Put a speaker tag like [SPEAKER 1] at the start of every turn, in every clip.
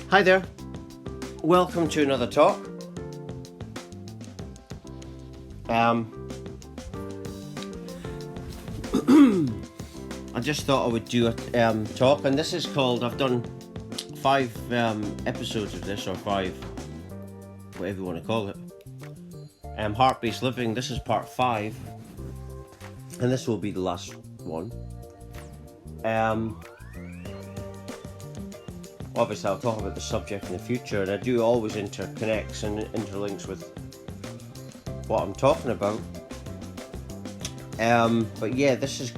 [SPEAKER 1] Hi there, welcome to another talk. I just thought I would do a talk, and this is called, I've done 5 episodes of this, or 5, whatever you want to call it. Heart-based living, this is part 5, and this will be the last one. Obviously I'll talk about the subject in the future, and I do always interconnects and interlinks with what I'm talking about. But yeah, this is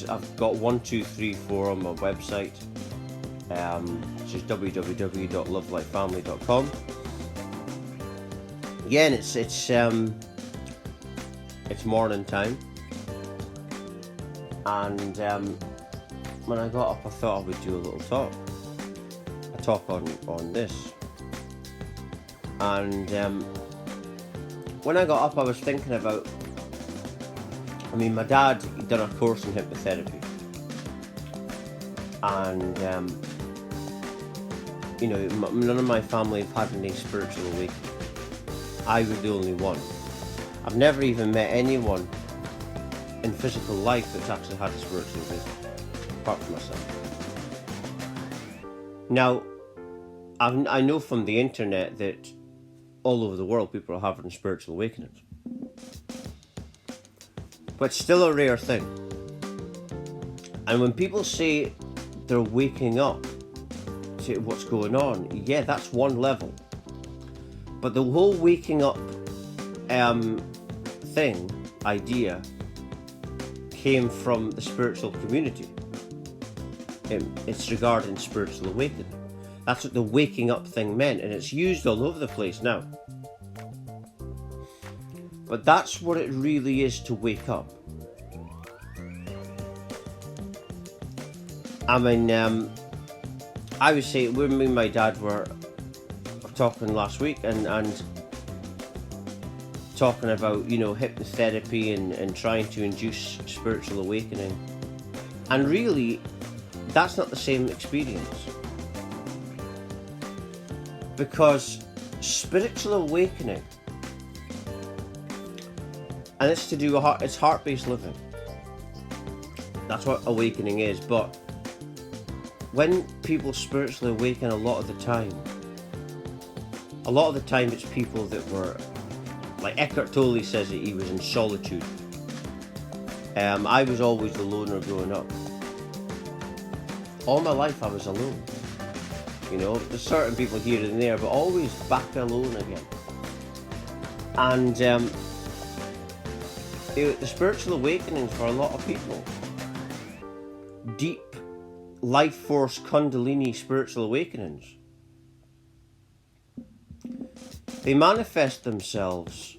[SPEAKER 1] I've got 1, 2, 3, 4 on my website, which is www.lovelifefamily.com. Yeah, and it's morning time, and when I got up, I thought I would do a little talk on this. And when I got up, I was thinking about, my dad, he'd done a course in hypnotherapy, and none of my family have had any spiritual awakening. I was the only one. I've never even met anyone in physical life that's actually had a spiritual awakening, apart from myself. Now, I know from the internet that all over the world people are having spiritual awakenings, but it's still a rare thing. And when people say they're waking up to what's going on, yeah, that's one level. But the whole waking up idea came from the spiritual community. It's regarding spiritual awakening. That's what the waking up thing meant, and it's used all over the place now. But that's what it really is, to wake up. I was saying, me and my dad were talking last week and talking about, hypnotherapy and trying to induce spiritual awakening. And really, that's not the same experience. Because spiritual awakening, and it's to do with it's heart-based living. That's what awakening is. But when people spiritually awaken, a lot of the time it's people that were, like Eckhart Tolle says that he was in solitude. I was always the loner growing up. All my life I was alone. There's certain people here and there, but always back alone again. And the spiritual awakenings for a lot of people, deep life force Kundalini spiritual awakenings, they manifest themselves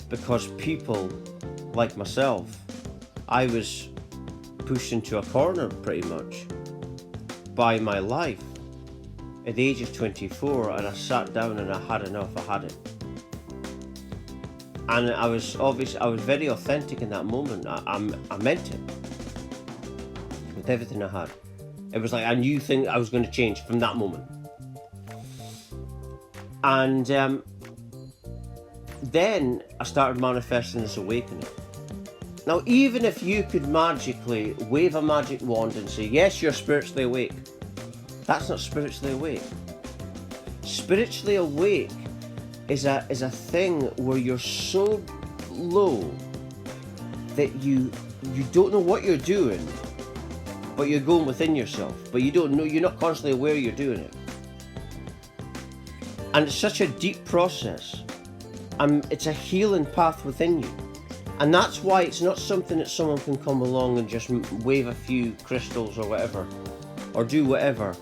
[SPEAKER 1] because people like myself, I was pushed into a corner pretty much by my life at the age of 24, and I sat down and I had enough. I had it. And I was very authentic in that moment. I meant it with everything I had. It was like I knew I was going to change from that moment. And then I started manifesting this awakening. Now, even if you could magically wave a magic wand and say, yes, you're spiritually awake, that's not spiritually awake. Spiritually awake is a thing where you're so low that you don't know what you're doing, but you're going within yourself, but you don't know, you're not constantly aware you're doing it. And it's such a deep process, and it's a healing path within you. And that's why it's not something that someone can come along and just wave a few crystals or whatever, or do whatever,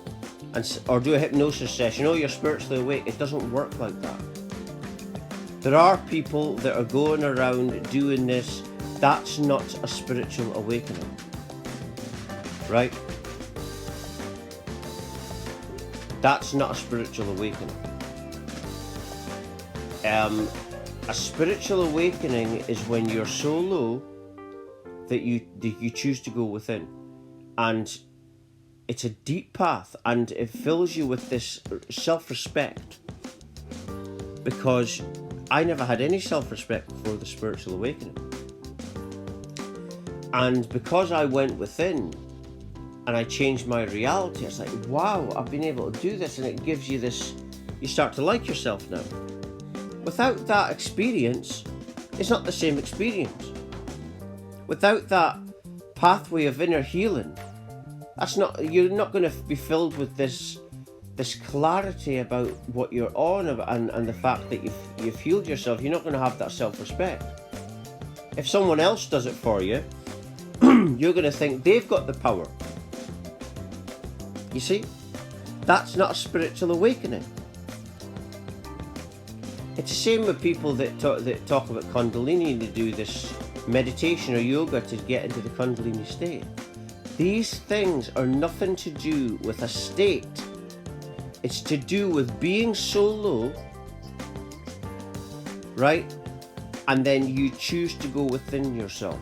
[SPEAKER 1] or do a hypnosis session. Oh, you're spiritually awake. It doesn't work like that. There are people that are going around doing this. That's not a spiritual awakening, right? That's not a spiritual awakening. A spiritual awakening is when you're so low that you choose to go within, and It's a deep path, and it fills you with this self-respect, because I never had any self-respect before the spiritual awakening. And because I went within and I changed my reality, it's like, wow, I've been able to do this, and it gives you this, you start to like yourself now. Without that experience, it's not the same experience. Without that pathway of inner healing, you're not going to be filled with this clarity about what you're on and the fact that you've healed yourself. You're not going to have that self-respect. If someone else does it for you, you're going to think they've got the power. You see? That's not a spiritual awakening. It's the same with people that talk about Kundalini, and they do this meditation or yoga to get into the Kundalini state. These things are nothing to do with a state. It's to do with being so low, right? And then you choose to go within yourself.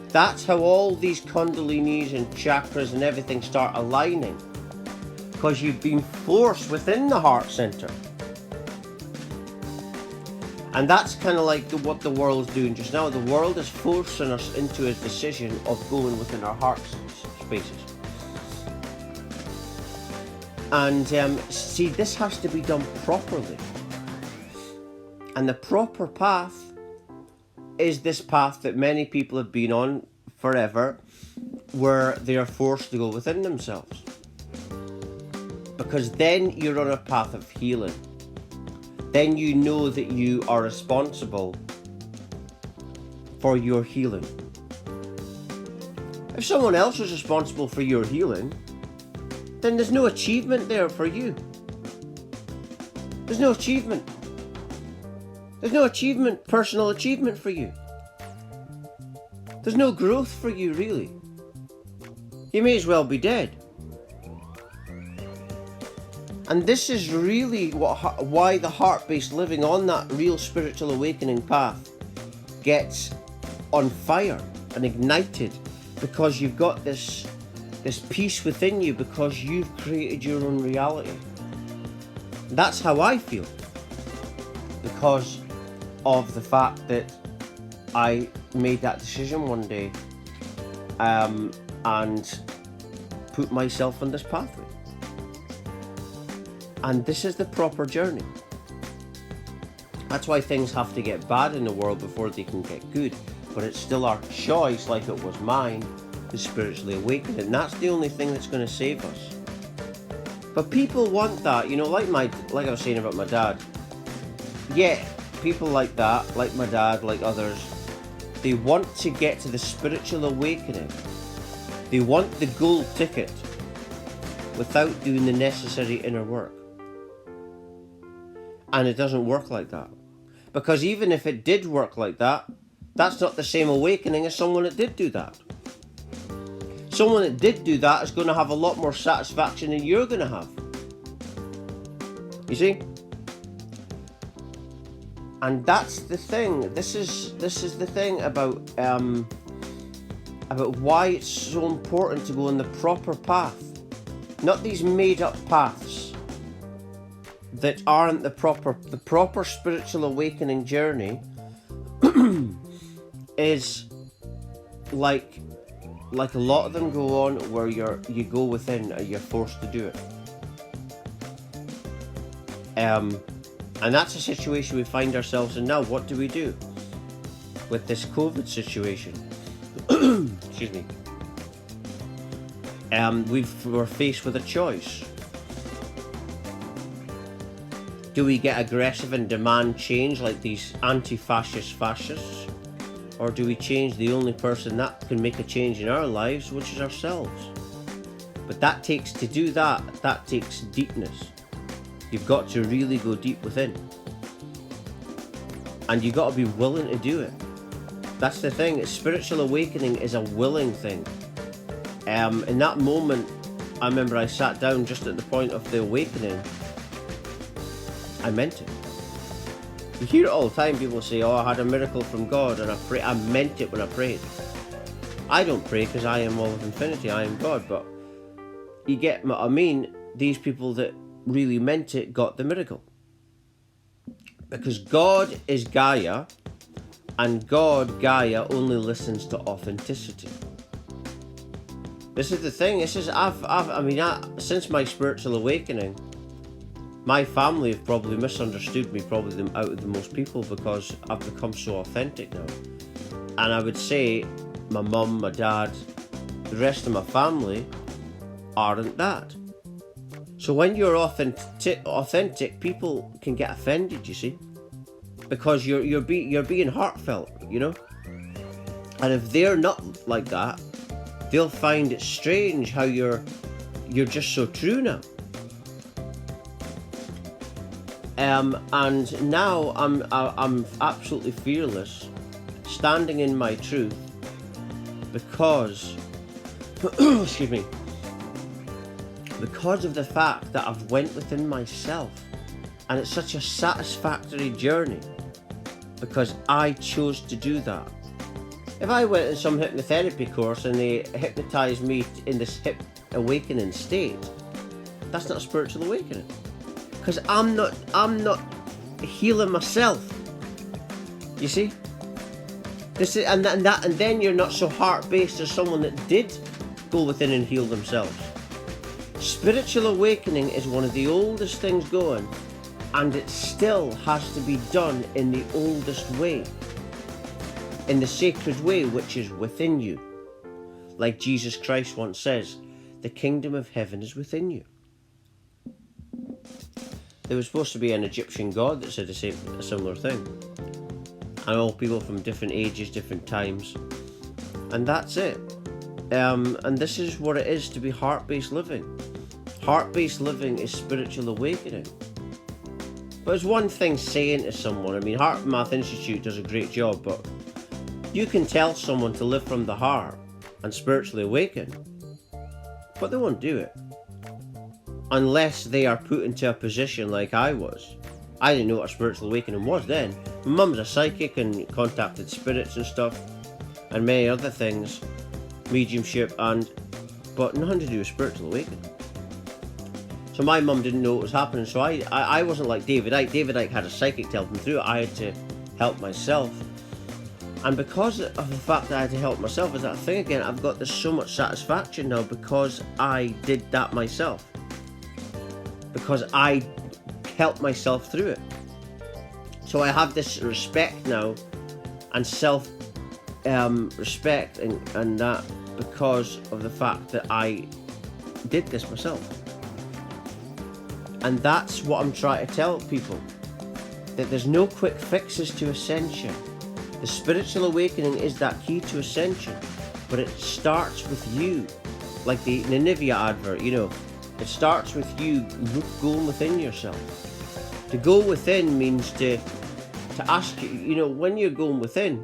[SPEAKER 1] That's how all these Kundalinis and chakras and everything start aligning, because you've been forced within the heart center. And that's kind of like what the world's doing just now. The world is forcing us into a decision of going within our heart spaces. And see, this has to be done properly. And the proper path is this path that many people have been on forever, where they are forced to go within themselves. Because then you're on a path of healing. Then you know that you are responsible for your healing. If someone else is responsible for your healing, then there's no achievement there for you. There's no achievement. There's no achievement, personal achievement for you. There's no growth for you, really. You may as well be dead. And this is really why the heart-based living on that real spiritual awakening path gets on fire and ignited, because you've got this peace within you, because you've created your own reality. That's how I feel, because of the fact that I made that decision one day and put myself on this pathway. And this is the proper journey. That's why things have to get bad in the world before they can get good. But it's still our choice, like it was mine, to spiritually awaken. And that's the only thing that's going to save us. But people want that, like I was saying about my dad. Yeah, people like that, like my dad, like others, they want to get to the spiritual awakening. They want the gold ticket without doing the necessary inner work. And it doesn't work like that. Because even if it did work like that, that's not the same awakening as someone that did do that. Someone that did do that is going to have a lot more satisfaction than you're going to have. You see? And that's the thing. This is the thing about why it's so important to go on the proper path. Not these made up paths that aren't the proper spiritual awakening journey is like a lot of them go on, where you go within and you're forced to do it. And that's a situation we find ourselves in now. What do we do with this COVID situation? Excuse me. We're faced with a choice. Do we get aggressive and demand change like these anti-fascist fascists? Or do we change the only person that can make a change in our lives, which is ourselves? But to do that takes deepness. You've got to really go deep within. And you've got to be willing to do it. That's the thing. Spiritual awakening is a willing thing. In that moment, I remember I sat down just at the point of the awakening. I meant it. You hear it all the time. People say, I had a miracle from God, and I meant it when I prayed. I don't pray because I am all of infinity. I am God, but you get what I mean? These people that really meant it got the miracle. Because God is Gaia, and God, Gaia, only listens to authenticity. This is the thing. This is since my spiritual awakening, my family have probably misunderstood me, probably out of the most people, because I've become so authentic now. And I would say my mum, my dad, the rest of my family aren't that. So when you're authentic, people can get offended, you see, because you're being heartfelt, you know. And if they're not like that, they'll find it strange how you're just so true now. And now I'm absolutely fearless, standing in my truth, because excuse me, because of the fact that I've went within myself, and it's such a satisfactory journey because I chose to do that. If I went in some hypnotherapy course and they hypnotized me in this hip awakening state, that's not a spiritual awakening, because I'm not healing myself. You see, this is and then you're not so heart-based as someone that did go within and heal themselves. Spiritual awakening is one of the oldest things going, and it still has to be done in the oldest way, in the sacred way, which is within you. Like Jesus Christ once says, the kingdom of heaven is within you. There was supposed to be an Egyptian god that said a similar thing. And all people from different ages, different times. And that's it. And this is what it is to be heart-based living. Heart-based living is spiritual awakening. But it's one thing saying to someone, I mean, Heart Math Institute does a great job, but you can tell someone to live from the heart and spiritually awaken, but they won't do it. Unless they are put into a position like I was. I didn't know what a spiritual awakening was then. My mum's a psychic and contacted spirits and stuff, and many other things, mediumship, but nothing to do with spiritual awakening. So my mum didn't know what was happening, so I wasn't like David Icke. David Icke had a psychic to help him through it. I had to help myself. And because of the fact that I had to help myself, is that thing again, I've got this so much satisfaction now because I did that myself. Because I helped myself through it. So I have this respect now and self respect and that because of the fact that I did this myself. And that's what I'm trying to tell people, that there's no quick fixes to ascension. The spiritual awakening is that key to ascension, but it starts with you. Like the Nivea advert, you know, it starts with you going within yourself. To go within means to ask, you know, when you're going within,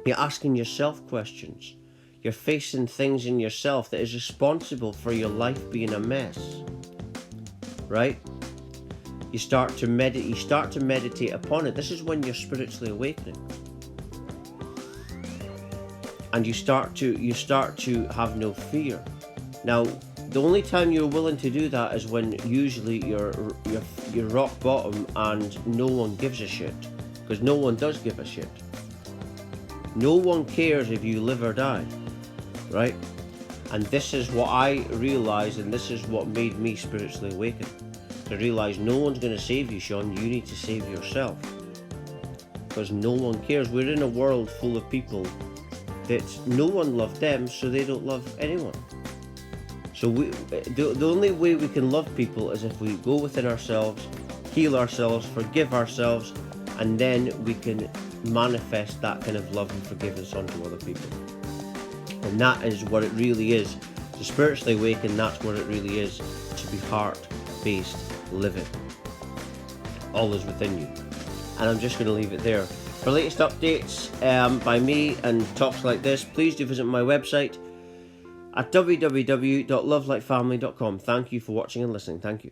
[SPEAKER 1] you're asking yourself questions. You're facing things in yourself that is responsible for your life being a mess. Right? You start to meditate upon it. This is when you're spiritually awakening. And you start to have no fear. Now, the only time you're willing to do that is when usually you're rock bottom and no one gives a shit. Because no one does give a shit. No one cares if you live or die. Right? And this is what I realised, and this is what made me spiritually awaken. To realise no one's going to save you, Sean. You need to save yourself. Because no one cares. We're in a world full of people that no one loved them, so they don't love anyone. So the only way we can love people is if we go within ourselves, heal ourselves, forgive ourselves, and then we can manifest that kind of love and forgiveness onto other people. And that is what it really is. To spiritually awaken, that's what it really is. To be heart-based living. All is within you. And I'm just going to leave it there. For latest updates by me and talks like this, please do visit my website at www.lovelikefamily.com. Thank you for watching and listening. Thank you.